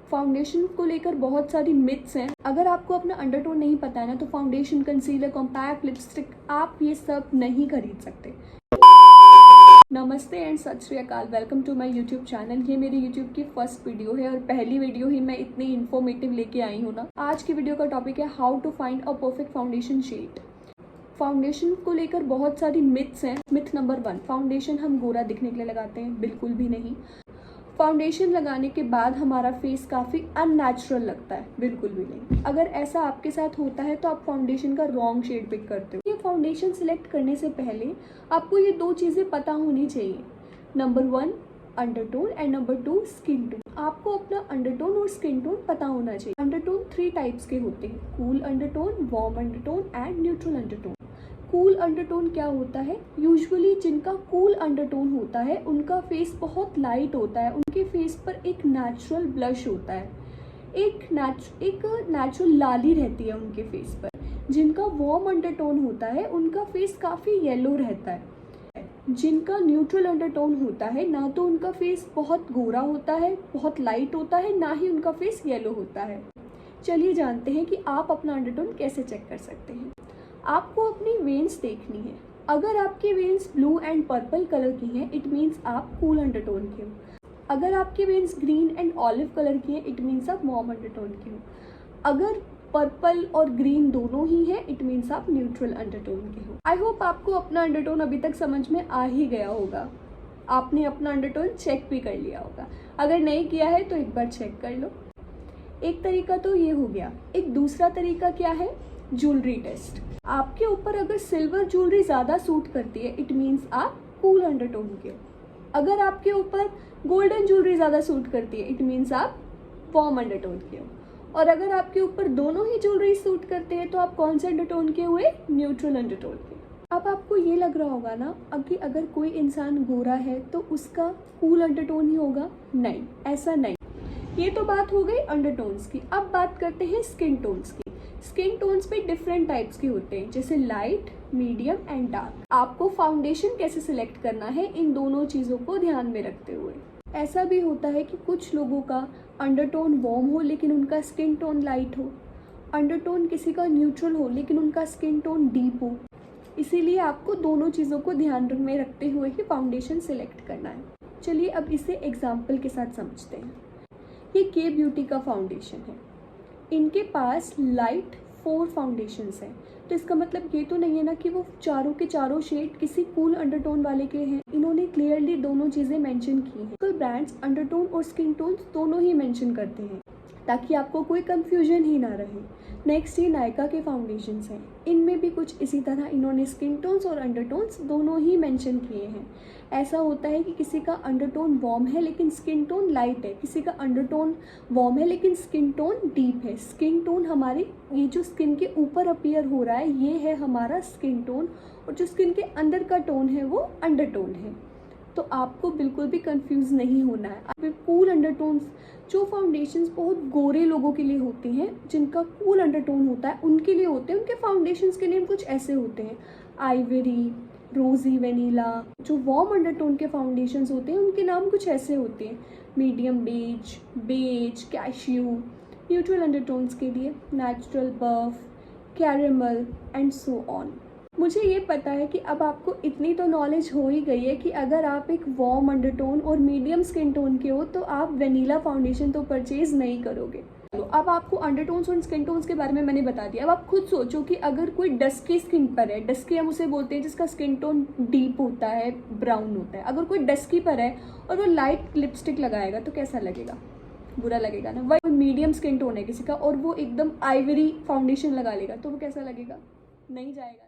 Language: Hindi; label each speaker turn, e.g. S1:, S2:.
S1: फाउंडेशन को लेकर बहुत सारी मिथ्स हैं। अगर आपको अपना अंडरटोन नहीं पता है ना, तो फाउंडेशन, कंसीलर, कॉम्पैक्ट लिपस्टिक आप ये सब नहीं खरीद सकते। नमस्ते and Sat Shri Akal, welcome to my YouTube channel. ये मेरी यूट्यूब की फर्स्ट वीडियो है और पहली वीडियो ही मैं इतनी इन्फॉर्मेटिव लेके आई हूँ ना। आज की वीडियो का टॉपिक है how to find a perfect foundation shade. Foundation को लेकर बहुत सारी मिथ्स हैं। मिथ नंबर 1, फाउंडेशन हम गोरा दिखने के लिए लगाते हैं। बिल्कुल भी नहीं। फाउंडेशन लगाने के बाद हमारा फेस काफ़ी अननेचुरल लगता है। बिल्कुल भी नहीं। अगर ऐसा आपके साथ होता है तो आप फाउंडेशन का रॉन्ग शेड पिक करते हो। ये फाउंडेशन सिलेक्ट करने से पहले आपको ये 2 चीज़ें पता होनी चाहिए। Number 1 undertone and number 2 skin tone. आपको अपना अंडरटोन और स्किन टोन पता होना चाहिए। अंडरटोन 3 टाइप्स के होते हैं, cool undertone, warm undertone and neutral undertone. Cool undertone क्या होता है? यूजुअली जिनका कूल अंडरटोन होता है उनका फेस बहुत लाइट होता है, उनके फेस पर एक नेचुरल ब्लश होता है, एक नेचुरल लाली रहती है उनके फेस पर। जिनका वार्म अंडरटोन होता है उनका फेस काफ़ी येलो रहता है। जिनका न्यूट्रल अंडरटोन होता है ना तो उनका फेस बहुत गोरा होता है, बहुत लाइट होता है, ना ही उनका फेस येलो होता है। चलिए जानते हैं कि आप अपना अंडरटोन कैसे चेक कर सकते हैं। आपको अपनी वेन्स देखनी है। अगर आपकी veins blue and purple colour की हैं, इट मीन्स आप कूल अंडरटोन के हो। अगर आपकी veins green and olive colour की हैं, इट मीन्स आप वार्म अंडरटोन के हो। अगर पर्पल और ग्रीन दोनों ही हैं, इट मीन्स आप न्यूट्रल अंडरटोन के हो। आई होप आपको अपना अंडरटोन अभी तक समझ में आ ही गया होगा। आपने अपना अंडरटोन चेक भी कर लिया होगा। अगर नहीं किया है तो एक बार चेक कर लो। एक तरीका तो ये हो गया। एक दूसरा तरीका क्या है? Jewellery test. आपके ऊपर अगर सिल्वर ज्वेलरी ज़्यादा सूट करती है, इट मीन्स आप कूल अंडरटोन के हो। अगर आपके ऊपर गोल्डन ज्वेलरी ज़्यादा सूट करती है, इट मीन्स आप वार्म अंडरटोन के हो। और अगर आपके ऊपर दोनों ही ज्वेलरी सूट करते हैं तो आप कौन से अंडरटोन के हुए? न्यूट्रल अंडरटोन के। अब आपको ये लग रहा होगा ना कि अगर कोई इंसान गोरा है तो उसका कूल अंडरटोन ही होगा। नहीं, ऐसा नहीं। ये तो बात हो गई अंडरटोन्स की। अब बात करते हैं स्किन टोन्स की। स्किन टोन्स पे डिफरेंट टाइप्स के होते हैं, जैसे लाइट, मीडियम एंड डार्क। आपको फाउंडेशन कैसे सिलेक्ट करना है, इन दोनों चीज़ों को ध्यान में रखते हुए। ऐसा भी होता है कि कुछ लोगों का अंडरटोन वार्म हो लेकिन उनका स्किन टोन लाइट हो, अंडरटोन किसी का न्यूट्रल हो लेकिन उनका स्किन टोन डीप हो। इसीलिए आपको दोनों चीज़ों को ध्यान में रखते हुए ही फाउंडेशन सिलेक्ट करना है। चलिए अब इसे एग्जाम्पल के साथ समझते हैं। ये के ब्यूटी का फाउंडेशन है। इनके पास लाइट 4 फाउंडेशंस हैं, तो इसका मतलब ये तो नहीं है ना कि वो चारों के चारों शेड किसी कूल अंडरटोन वाले के हैं। इन्होंने क्लियरली दोनों चीज़ें मेंशन की हैं। तो ब्रांड्स अंडरटोन और स्किन टोन दोनों ही मेंशन करते हैं ताकि आपको कोई कंफ्यूजन ही ना रहे। नेक्स्ट ये नायका के फाउंडेशंस हैं। इनमें भी कुछ इसी तरह इन्होंने स्किन टोन्स और अंडरटोन्स दोनों ही मेंशन किए हैं। ऐसा होता है कि किसी का अंडरटोन वार्म है लेकिन स्किन टोन लाइट है, किसी का अंडरटोन वार्म है लेकिन स्किन टोन डीप है। स्किन टोन हमारी ये जो स्किन के ऊपर अपीयर हो रहा है ये है हमारा स्किन टोन, और जो स्किन के अंदर का टोन है वो अंडरटोन है। तो आपको बिल्कुल भी कंफ्यूज नहीं होना है। आप कूल अंडरटोन्स, जो फाउंडेशंस बहुत गोरे लोगों के लिए होते हैं, जिनका कूल अंडरटोन होता है उनके लिए होते हैं। उनके फाउंडेशंस के नेम कुछ ऐसे होते हैं, आइवरी, रोजी, वेनीला। जो वार्म अंडरटोन के फाउंडेशंस होते हैं उनके नाम कुछ ऐसे होते हैं, medium beige, beige, cashew. Neutral undertones के लिए natural, buff, caramel and so on. मुझे ये पता है कि अब आपको इतनी तो नॉलेज हो ही गई है कि अगर आप एक वार्म अंडरटोन और मीडियम स्किन टोन के हो तो आप वेनीला फाउंडेशन तो परचेज नहीं करोगे। तो अब आपको अंडरटोन्स और स्किन टोन्स के बारे में मैंने बता दिया। अब आप खुद सोचो कि अगर कोई डस्की स्किन पर है, डस्की हम उसे बोलते हैं जिसका स्किन टोन डीप होता है, ब्राउन होता है। अगर कोई डस्की पर है और वो लाइट लिपस्टिक लगाएगा तो कैसा लगेगा? बुरा लगेगा ना। वही मीडियम स्किन टोन है किसी का और वो एकदम आइवरी फाउंडेशन लगा लेगा तो वो कैसा लगेगा? नहीं जाएगा।